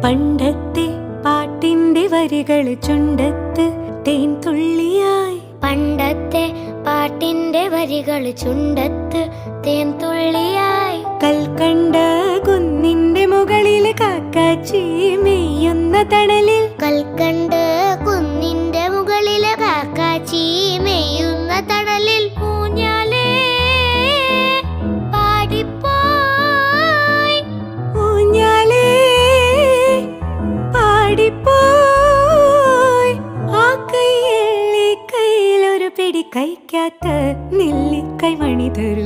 പണ്ടത്തെ പാട്ടിന്റെ വരികൾ ചുണ്ടത്ത് തേൻ തുള്ളിയായി. പണ്ടത്തെ പാട്ടിന്റെ വരികൾ ചുണ്ടത്ത് തേൻ തുള്ളിയായി. കൽക്കണ്ട കുന്നിന്റെ മുകളിൽ കാക്കാച്ചി മെയ്യുന്ന തണലിൽ. കൽക്കണ്ട് കുന്നിന്റെ മുകളിൽ കാക്കാച്ചി മെയ്യുന്ന തണലിൽ. ഊഞ്ഞാലേ പാടിപ്പോയി, ഊഞ്ഞാലേ പാടിപ്പോയി. ആ കൈയിലെ കയ്യിലൊരു പിടി കഴിക്കാത്ത നെല്ലിക്കൈ മണി തരൂ.